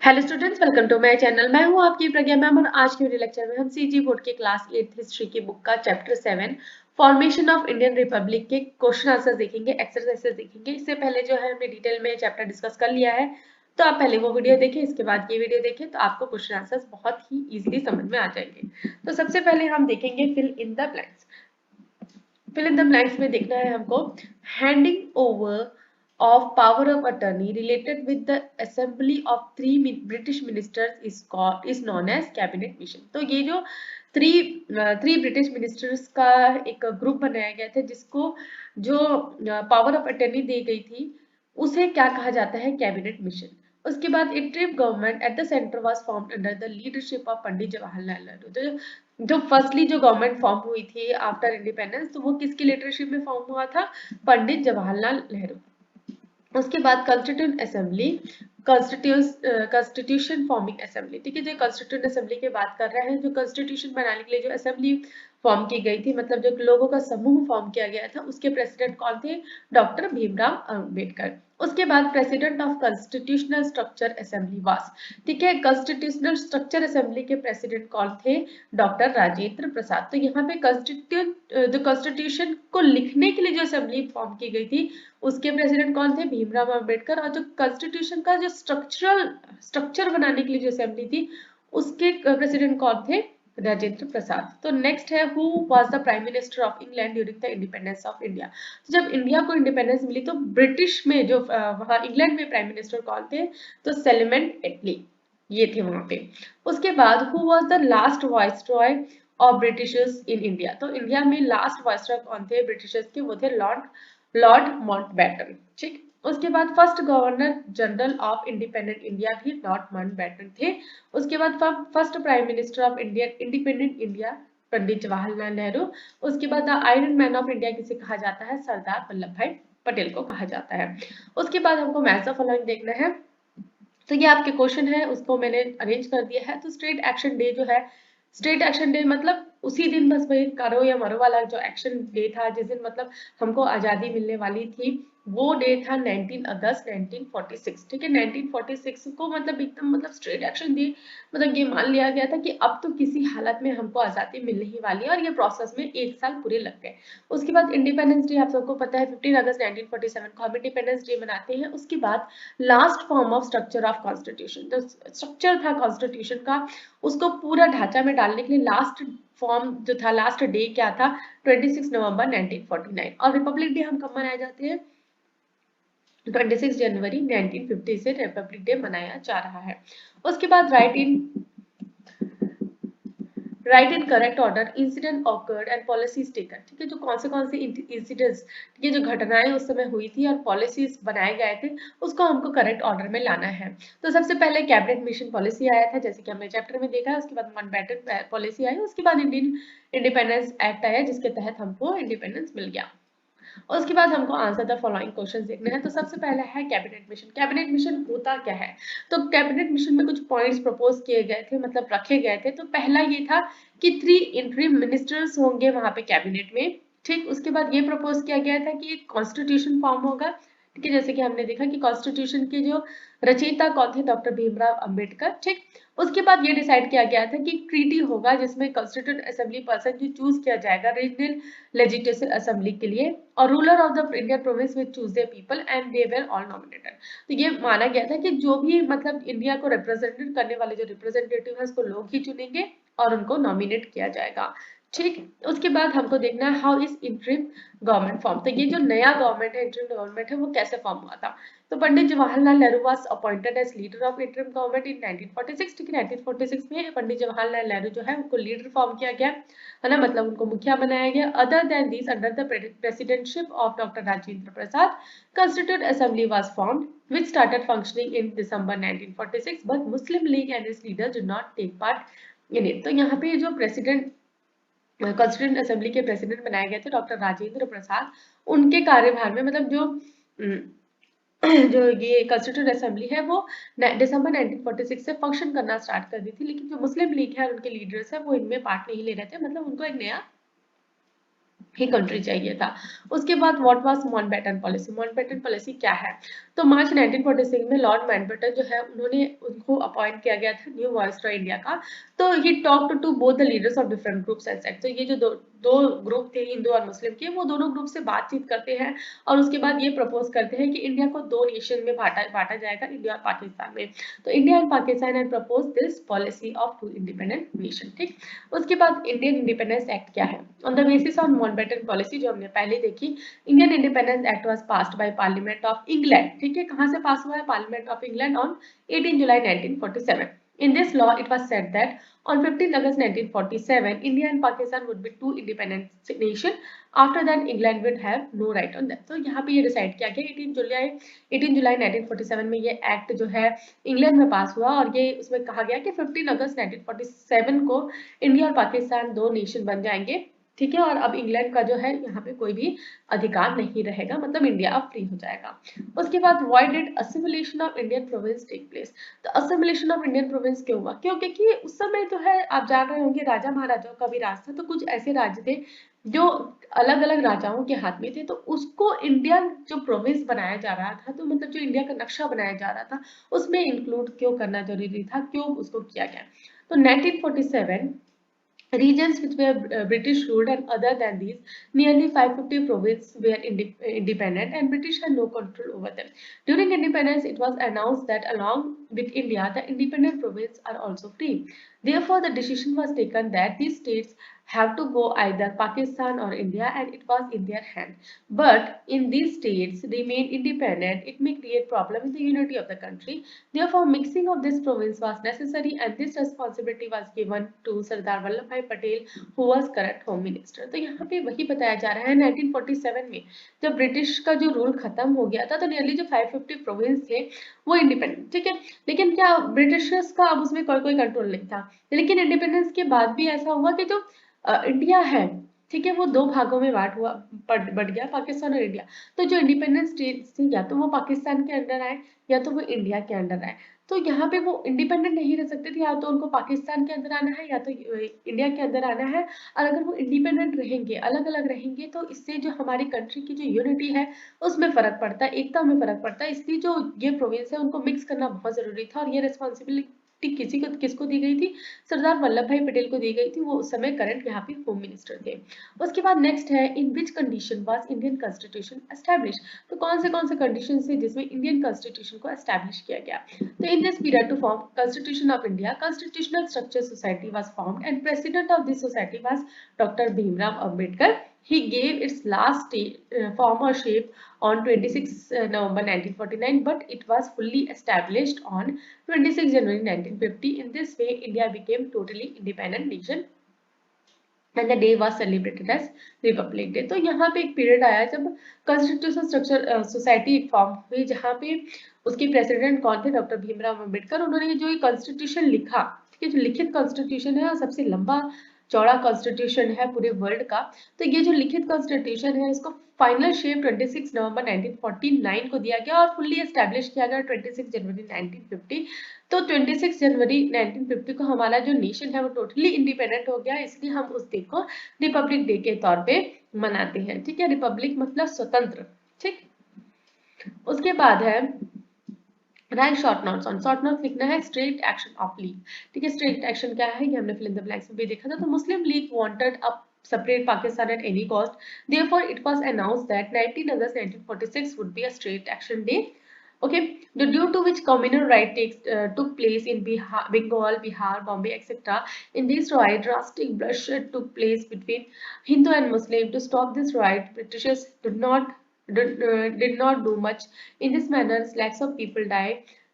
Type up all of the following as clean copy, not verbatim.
Hello students, welcome to my channel. मैं हूं आपकी प्रज्ञा मैम और आज के वीडियो लेक्चर में हम सीजी बोर्ड के क्लास 8th हिस्ट्री की बुक का chapter 7 formation of Indian Republic के क्वेश्चन आंसर देखेंगे, एक्सरसाइजेस देखेंगे। इससे पहले जो है हमने डिटेल में चैप्टर डिस्कस कर लिया है, तो आप पहले वो वीडियो देखें, इसके बाद ये वीडियो देखें, तो आपको क्वेश्चन आंसर बहुत ही ईजिली समझ में आ जाएंगे। तो सबसे पहले हम देखेंगे fill in the blanks. Fill in the blanks में देखना है हमको handing over of power of attorney related with the assembly of three British ministers is known as cabinet mission। तो ये जो थ्री ब्रिटिश मिनिस्टर्स का एक ग्रुप बनाया गया था जिसको जो पावर ऑफ अटर्नी दी गई थी उसे क्या कहा जाता है, कैबिनेट मिशन। उसके बाद interim government at the centre was formed under the leadership of Pandit Jawaharlal Nehru. तो जो फर्स्टली जो गवर्नमेंट फॉर्म हुई थी आफ्टर इंडिपेंडेंस, तो वो किसकी लीडरशिप में फॉर्म हुआ था, पंडित जवाहरलाल नेहरू। उसके बाद constituent assembly, constitution forming assembly. ठीक है, जो कॉन्स्टिट्यूंट असेंबली की बात कर रहे हैं, जो कॉन्स्टिट्यूशन बनाने के लिए जो असेंबली फॉर्म की गई थी, मतलब जो लोगों का समूह फॉर्म किया गया था, उसके प्रेसिडेंट कौन थे, डॉक्टर भीमराव अंबेडकर। उसके बाद president of constitutional structure assembly वास, ठीक है, कॉन्स्टिट्यूशनल स्ट्रक्चर असेंबली के प्रेसिडेंट कौन थे, डॉक्टर राजेंद्र प्रसाद। तो यहाँ पे जो कॉन्स्टिट्यूशन को लिखने के लिए जो असेंबली फॉर्म की गई थी उसके प्रेसिडेंट कौन थे, भीमराव अंबेडकर। और जो कॉन्स्टिट्यूशन का जो स्ट्रक्चर बनाने के लिए जो असेंबली थी उसके प्रेसिडेंट कौन थे, राजेंद्र प्रसाद। तो नेक्स्ट है who was the prime minister of England during the independence of India. तो जब इंडिया को इंडिपेंडेंस मिली तो ब्रिटिश में जो वहां इंग्लैंड में प्राइम मिनिस्टर कौन थे, तो सैलिमन एटली, ये थे वहां पे। उसके बाद who was the last viceroy of Britishers in India. तो इंडिया में लास्ट वाइसरॉय कौन थे ब्रिटिशर्स के, वो थे लॉर्ड माउंटबेटन। ठीक, उसके बाद first governor general of independent India भी लॉर्ड माउंटबेटन थे। उसके बाद first prime minister of independent India Pandit Jawaharlal Nehru. उसके बाद the iron man of India किसे कहा जाता है, सरदार वल्लभ भाई पटेल को कहा जाता है। उसके बाद हमको मैच ऑफ फॉलोइंग देखना है। तो ये आपके क्वेश्चन है, उसको मैंने अरेंज कर दिया है। तो स्टेट एक्शन डे जो है, स्टेट एक्शन डे मतलब उसी दिन बस वही करो या मरो वाला जो एक्शन डे था, जिस दिन मतलब हमको आजादी मिलने वाली थी, वो डे था 19 अगस्त 1946। ठीक है, 1946 को मतलब एकदम मतलब स्ट्रेट एक्शन डे, मतलब ये मान लिया गया था कि अब तो किसी हालत में हमको आजादी मिलने ही वाली है, और ये प्रोसेस में 1 साल पूरे लग गए। उसके बाद इंडिपेंडेंस डे आप सबको पता है 15 अगस्त 1947 को हम इंडिपेंडेंस डे मनाते हैं। उसके बाद last form of structure of constitution, तो स्ट्रक्चर था कॉन्स्टिट्यूशन का, उसको पूरा ढांचा में डालने के लिए लास्ट फॉर्म जो था, लास्ट डे क्या था, 26 नवंबर 1949। और रिपब्लिक डे हम कब मनाए जाते हैं, 26 जनवरी 1950 से रिपब्लिक डे मनाया जा रहा है। उसके बाद right in correct order incident awkward and policies taken. ठीक है, जो कौन से इंसिडेंट्स, ठीक है, जो घटनाएं उस समय हुई थी और पॉलिसीज बनाए गए थे, उसको हमको करेक्ट ऑर्डर में लाना है। तो सबसे पहले कैबिनेट मिशन पॉलिसी आया था, जैसे कि हमने चैप्टर में देखा है। उसके बाद माउंटबेटन पॉलिसी आई। उसके बाद इंडियन इंडिपेंडेंस एक्ट आया, जिसके तहत हमको इंडिपेंडेंस मिल गया। उसके बाद हमको आंसर द फॉलोइंग क्वेश्चंस देखने हैं। तो सबसे पहला है कैबिनेट मिशन। कैबिनेट मिशन होता क्या है, तो कैबिनेट मिशन में कुछ पॉइंट्स प्रपोज किए गए थे, मतलब रखे गए थे। तो पहला ये था कि 3 इंटरिम मिनिस्टर्स होंगे वहां पे कैबिनेट में। ठीक, उसके बाद ये प्रपोज किया गया था कि एक कॉन्स्टिट्यूशन फॉर्म होगा। ठीक है, जैसे कि हमने देखा कि कॉन्स्टिट्यूशन के जो रचयिता कौन थे, डॉक्टर भीमराव अंबेडकर। ठीक, उसके बाद ये डिसाइड किया गया था कि ट्रीटी होगा जिसमें कॉन्स्टिट्यूंट असेंबली पर्सन जो चूज किया जाएगा रीजनल लेजिस्लेटिव असेंबली के लिए, और ruler of the Indian province which choose the people and they were all nominated. तो ये माना गया था कि जो भी मतलब इंडिया को रिप्रेजेंटेट करने वाले जो रिप्रेजेंटेटिव है उसको लोग ही चुनेंगे और उनको नॉमिनेट किया जाएगा। ठीक, उसके बाद हमको देखना है how is interim government form. तो ये जो नया गवर्नमेंट है, इंटरिम गवर्नमेंट है, वो कैसे फॉर्म हुआ था। तो Pandit Jawaharlal Nehru was appointed as leader of interim government in 1946। ठीक है, 1946 में पंडित जवाहरलाल नेहरू जो है उनको लीडर फॉर्म किया गया है ना, मतलब उनको मुखिया बनाया गया। Other than this under the presidentship of doctor Rajendra Prasad, constituent assembly was formed which started functioning in December 1946, but Muslim League and its leaders did not take part in it। तो यहाँ पे जो प्रेसिडेंट कॉन्स्टिट्यूंट असेंबली के president बनाए गए थे doctor Rajendra Prasad, उनके कार्यभार में मतलब जो ये कॉन्स्टिट्यूंट असेंबली है वो दिसंबर 1946 से फंक्शन करना स्टार्ट कर दी थी। लेकिन जो मुस्लिम लीग है और उनके लीडर्स है वो इनमें पार्ट नहीं ले रहे थे, मतलब उनको एक नया ही कंट्री चाहिए था। उसके बाद what was Mountbatten policy, Mountbatten policy क्या है? तो मार्च 1946 में लॉर्ड माउंटबेटन जो है उन्होंने उनको अपॉइंट किया गया था न्यू वायसरॉय इंडिया का। तो he talked to both the leaders of different groups and sect. तो ये जो दो दो ग्रुप थे हिंदू और मुस्लिम के, वो दोनों ग्रुप से बातचीत करते हैं और उसके बाद ये प्रपोज करते हैं कि इंडिया को दो नेशन में बांटा बांटा जाएगा, इंडिया और पाकिस्तान में। तो India and Pakistan had propose this policy of two independent nation. ठीक। उसके बाद इंडियन इंडिपेंडेंस एक्ट क्या है? On the basis on Mountbatten policy जो हमने पहले देखी, Indian independence act was passed by parliament of England. ठीक है, कहां से पास हुआ है? Parliament of England on 18 July 1947। In this law, it was said that on 15 August 1947, India and Pakistan would be two independent nation. After that, England would have no right on that. तो यहाँ पे ये decide किया गया 18 July 1947 में ये act जो है इंग्लैंड में पास हुआ और ये उसमें कहा गया कि 15 अगस्त 1947 को इंडिया और पाकिस्तान दो नेशन बन जाएंगे। ठीक है, और अब इंग्लैंड का जो है यहाँ पे कोई भी अधिकार नहीं रहेगा, मतलब इंडिया अब फ्री हो जाएगा। उसके बाद why did assimilation of Indian province take place? तो असिमिलेशन ऑफ इंडियन प्रोविंस क्यों हुआ? क्योंकि उस समय जो है आप जान रहे होंगे राजा महाराजाओं का भी राज था, तो कुछ ऐसे राज्य थे जो अलग अलग राजाओं के हाथ में थे, तो उसको इंडियन जो प्रोविंस बनाया जा रहा था, तो मतलब जो इंडिया का नक्शा बनाया जा रहा था उसमें इंक्लूड क्यों करना जरूरी था, क्यों उसको किया गया? तो 1947 regions which were British ruled, and other than these, nearly 550 provinces were independent and British had no control over them. During independence, it was announced that along with India, the independent provinces are also free. Therefore, the decision was taken that these states have to go either Pakistan or India, and it was in their hand. But in these states remain independent, it may create problem in the unity of the country. Therefore, mixing of this province was necessary, and this responsibility was given to Sardar Vallabhbhai Patel, who was current Home Minister. तो यहाँ पे वही बताया जा रहा है 1947 में जब ब्रिटिश का जो रूल खत्म हो गया था, तो नियरली जो 550 प्रोविंस थे वो इंडिपेंडेंट। ठीक है, लेकिन क्या ब्रिटिशर्स का अब उसमें कोई कंट्रोल नहीं था। लेकिन इंडिपेंडेंस के बाद भी ऐसा हुआ कि जो इंडिया है, ठीक है, वो दो भागों में बढ़ गया, पाकिस्तान और इंडिया। तो जो इंडिपेंडेंट स्टेट्स थी या तो वो पाकिस्तान के अंडर आए या तो वो इंडिया के अंडर आए। तो यहाँ पे वो इंडिपेंडेंट नहीं रह सकते थे, या तो उनको पाकिस्तान के अंदर आना है या तो इंडिया के अंदर आना है। और अगर वो इंडिपेंडेंट रहेंगे, अलग अलग रहेंगे, तो इससे जो हमारी कंट्री की जो यूनिटी है उसमें फर्क पड़ता है, एकता में फर्क पड़ता है। इसलिए जो ये प्रोविंस है उनको मिक्स करना बहुत जरूरी था, और ये रिस्पॉन्सिबिलिटी किसको दी गई थी? सरदार वल्लभ भाई पटेल को दी गई थी। वो उस समय करंट यहाँ पे होम मिनिस्टर थे। उसके बाद नेक्स्ट है, in which condition was Indian constitution establish? तो कौन से कंडीशन थे जिसमें इंडियन कॉन्स्टिट्यूशन को एस्टैब्लिश किया गया? तो in this period to form constitution of India, constitutional structure society was formed and president of this society was doctor Bhimrao Ambedkar. He gave its last form or shape on 26 November 1949, but it was fully established on 26 January 1950. In this way, India became totally independent nation and the day was celebrated as Republic Day. तो यहाँ पे एक period आया जब constitution structure society एक form हुई, जहाँ पे उसके प्रेसिडेंट कौन थे? डॉक्टर भीमराव अंबेडकर। उन्होंने जो ये कॉन्स्टिट्यूशन लिखा, ठीक है, जो लिखित कॉन्स्टिट्यूशन है और सबसे लंबा चौड़ा कॉन्स्टिट्यूशन है पूरे वर्ल्ड का, तो ये जो लिखित कॉन्स्टिट्यूशन है इसको फाइनल शेप 26 नवंबर 1949 को दिया गया और फुल्ली एस्टैब्लिश किया गया 26 जनवरी 1950। तो 26 जनवरी 1950 को हमारा जो नेशन है वो टोटली इंडिपेंडेंट हो गया, इसलिए हम उस डे को रिपब्लिक डे के तौर पे मनाते हैं। ठीक है, रिपब्लिक मतलब स्वतंत्र। ठीक, उसके बाद है right short notes on. Short notes लिखना है स्ट्रेट एक्शन ऑफ लीग। ठीक है, स्ट्रेट एक्शन क्या है ये हमने फिल इन द ब्लैंक्स में भी देखा था। तो Muslim League wanted a separate Pakistan at any cost. Therefore, it was announced that 19 August 1946 would be a straight action day. Okay, due to which communal riot took place in Bengal, Bihar, Bombay, etc. In this riot, drastic bloodshed took place between Hindu and Muslim. To stop this riot, Britishers did not do much. In this manner, lakhs of people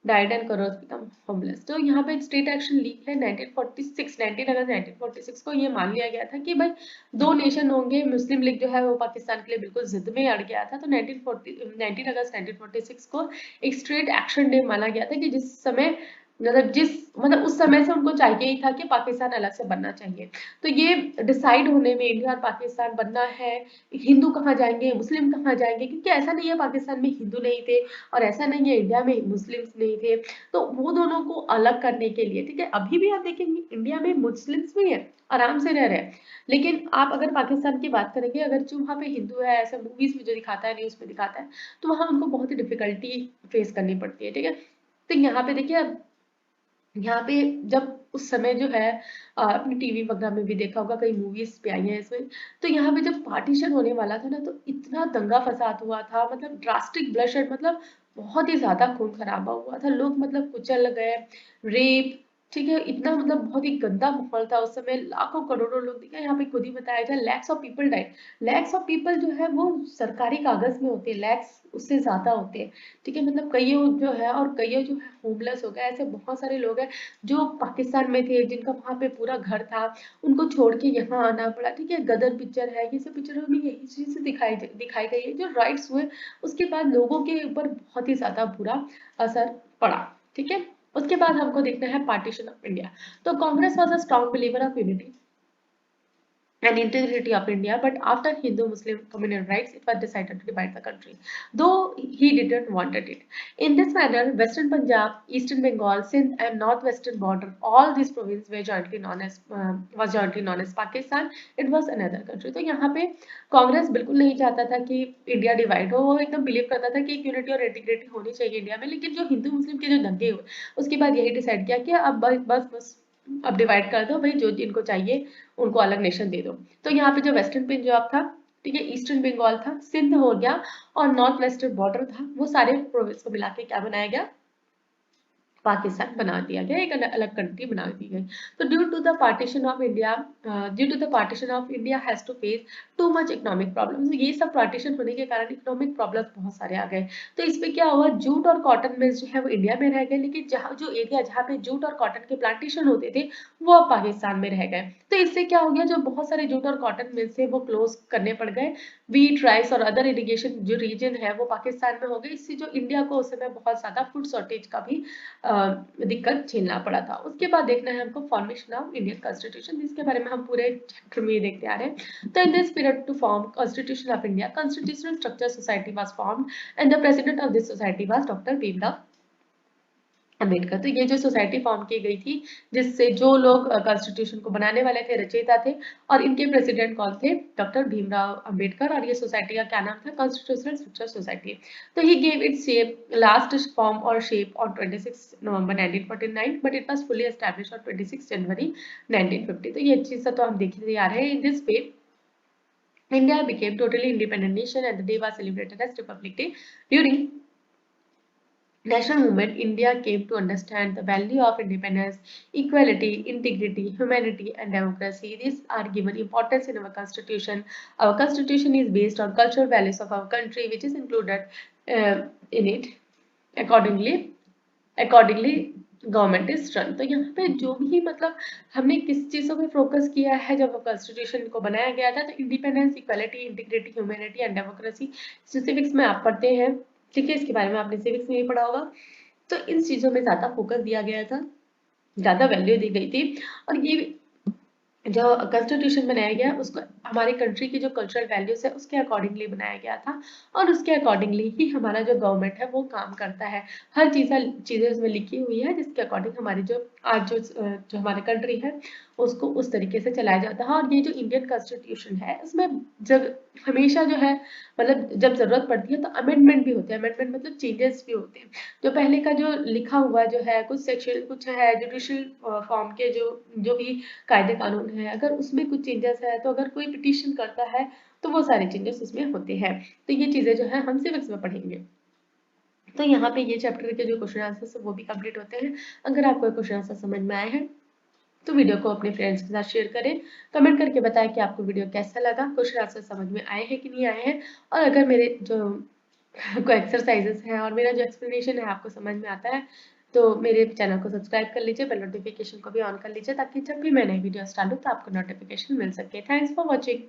died and crores become homeless. तो यहाँ पे state action league है 19 अगस्त 1946 को ये मान लिया गया था कि भाई दो नेशन होंगे। मुस्लिम लीग जो है वो पाकिस्तान के लिए बिल्कुल जिद में अड़ गया था। तो 19 अगस्त 1946 को एक स्ट्रेट एक्शन डे माना गया था कि जिस समय मतलब उस समय से उनको चाहिए ही था कि पाकिस्तान अलग से बनना चाहिए। तो ये डिसाइड होने में इंडिया और पाकिस्तान बनना है, हिंदू कहाँ जाएंगे, मुस्लिम कहाँ जाएंगे, क्योंकि ऐसा नहीं है पाकिस्तान में हिंदू नहीं थे और ऐसा नहीं है इंडिया में मुस्लिम्स नहीं थे। तो वो दोनों को अलग करने के लिए, ठीक है, अभी भी आप देखेंगे इंडिया में मुस्लिम्स भी है, आराम से रह रहे हैं। लेकिन आप अगर पाकिस्तान की बात करेंगे, अगर जो वहाँ पे हिंदू है, ऐसा मूवीज में जो दिखाता है, न्यूज में दिखाता है, तो वहाँ उनको बहुत ही डिफिकल्टी फेस करनी पड़ती है, ठीक है। तो यहाँ पे देखिए, अब यहाँ पे जब उस समय जो है अपनी टीवी वगैरह में भी देखा होगा, कई मूवीज भी आई हैं इसमें। तो यहाँ पे जब पार्टीशन होने वाला था ना, तो इतना दंगा फसाद हुआ था, मतलब ड्रास्टिक ब्लडशेड, मतलब बहुत ही ज्यादा खून खराबा हुआ था, लोग मतलब कुचल गए, रेप, ठीक है, इतना मतलब बहुत ही गंदा माहौल था उस समय, लाखों करोड़ों लोग, देखा यहाँ पे खुद ही बताया जाए, lakhs of people died. Lakhs of people जो है वो सरकारी कागज में होते हैं, लैक्स उससे ज्यादा होते हैं, ठीक है, मतलब कईयों जो है, और कईयों जो है होमलेस हो गए, ऐसे बहुत सारे लोग हैं जो पाकिस्तान में थे, जिनका वहां पे पूरा घर था, उनको छोड़ के यहाँ आना पड़ा, ठीक है। गदर पिक्चर है, ये सब पिक्चरों में यही चीज दिखाई गई है, जो राइट्स हुए उसके बाद लोगों के ऊपर बहुत ही ज्यादा बुरा असर पड़ा, ठीक है। उसके बाद हमको देखना है पार्टीशन ऑफ इंडिया। तो Congress was a strong believer of unity and integrity of India, but after Hindu-Muslim communal rights, it was decided to divide the country, though he didn't wanted it. In this manner, Western Punjab, Eastern Bengal, Sindh, and northwestern border, all these provinces were jointly known as was jointly known as Pakistan. It was another country. तो यहाँ पे कांग्रेस बिल्कुल नहीं चाहता था कि India divide हो, वो एकदम बिलीव करता था कि एक यूनिटी और इंटीग्रिटी होनी चाहिए इंडिया में। लेकिन जो हिंदू मुस्लिम के जो दंगे हुए, उसके बाद यही डिसाइड किया कि अब बस अब डिवाइड कर दो भाई, जो जिनको चाहिए उनको अलग नेशन दे दो। तो यहाँ पे जो वेस्टर्न पंजाब था, ठीक है, ईस्टर्न बंगाल था, सिंध हो गया, और नॉर्थ वेस्टर्न बॉर्डर था, वो सारे प्रोविंस को मिला के क्या बनाया गया, पाकिस्तान बना दिया गया, एक अलग कंट्री बना दी गई। तो due to the partition of India has to face too much economic problems. ये सब पार्टीशन होने के कारण इकोनॉमिक प्रॉब्लम्स बहुत सारे आ गए। तो इसमें क्या हुआ, जूट और कॉटन मिल्स जो है वो इंडिया में रह गए, लेकिन जहाँ जो एरिया जहाँ पे जूट और कॉटन के प्लांटेशन होते थे, वो अब पाकिस्तान में रह गए। तो इससे क्या हो गया, जो बहुत सारे जूट और कॉटन मिल्स थे वो क्लोज करने पड़ गए। व्हीट, राइस और अदर इरिगेशन जो रीजन है वो पाकिस्तान में हो गए। इससे जो इंडिया को उस समय बहुत ज्यादा फूड शॉर्टेज का भी दिक्कत झेलना पड़ा था। उसके बाद देखना है हमको फॉर्मेशन ऑफ इंडियन कॉन्स्टिट्यूशन, जिसके बारे में हम पूरे चैप्टर में देखते आ रहे हैं। तो in this period to form constitution of India, constitutional structure society was formed and the president of this society was doctor Bhimrao Ambedkar. तो ये जो सोसाइटी फॉर्म की गई थी, जिससे जो लोग कॉन्स्टिट्यूशन को बनाने वाले थे, रचयिता थे, और इनके प्रेसिडेंट कौन थे, डॉक्टर भीमराव अंबेडकर, और ये सोसाइटी का क्या नाम था, कॉन्स्टिट्यूशनल स्ट्रक्चर सोसाइटी। तो he gave its shape last form और shape on 26 November 1949, but it was fully established on 26 January 1950। तो ये चीज तो हम देखते आ रहे हैं। In this way India became totally independent nation and the day was celebrated as Republic Day. During national movement, India came to understand the value of independence, equality, integrity, humanity, and democracy. These are given importance in our constitution. Our constitution is based on cultural values of our country, which is included in it. Accordingly, government is run. तो यहाँ पे जो भी मतलब हमने किस चीजों पे फोकस किया है जब कॉन्स्टिट्यूशन को बनाया गया था, तो independence, equality, integrity, humanity and democracy. Civics में आप पढ़ते हैं, ठीक है, इसके बारे में आपने सिविक्स में भी पढ़ा होगा। तो इन चीजों में ज्यादा फोकस दिया गया था, ज्यादा वैल्यू दी गई थी। और ये जो कॉन्स्टिट्यूशन बनाया गया उसको हमारे कंट्री की जो कल्चरल वैल्यूज है उसके अकॉर्डिंगली बनाया गया था, और उसके अकॉर्डिंगली ही हमारा जो गवर्नमेंट है वो काम करता है। हर चीजें उसमें लिखी हुई है, जिसके अकॉर्डिंग हमारी जो आज जो हमारी कंट्री है उसको उस तरीके से चलाया जाता है। और ये जो इंडियन कॉन्स्टिट्यूशन है उसमें जब हमेशा जो है, मतलब जब जरूरत पड़ती है तो अमेंडमेंट भी होते हैं। अमेंडमेंट मतलब चेंजेस भी होते हैं। जो पहले का जो लिखा हुआ जो है, कुछ सेक्शन कुछ है जुडिशियल फॉर्म के जो जो भी कायदे कानून है, अगर उसमें कुछ चेंजेस है, तो अगर कोई पिटीशन करता है तो वो सारे चेंजेस उसमें होते हैं। तो ये चीजें जो है हम सिविक्स में पढ़ेंगे। तो यहाँ पे ये चैप्टर के जो क्वेश्चन आंसर वो भी कंप्लीट होते हैं। अगर आपको क्वेश्चन आंसर समझ में आए हैं तो वीडियो को अपने फ्रेंड्स के साथ शेयर करें, कमेंट करके बताएं कि आपको वीडियो कैसा लगा, क्वेश्चन आंसर समझ में आए हैं कि नहीं आए हैं। और अगर मेरे जो कोई एक्सरसाइजेस हैं और मेरा जो एक्सप्लेनेशन है आपको समझ में आता है, तो मेरे चैनल को सब्सक्राइब कर लीजिए, बेल नोटिफिकेशन को भी ऑन कर लीजिए, ताकि जब भी मैं नई वीडियोस डालूं तो आपको नोटिफिकेशन मिल सके। Thanks for watching.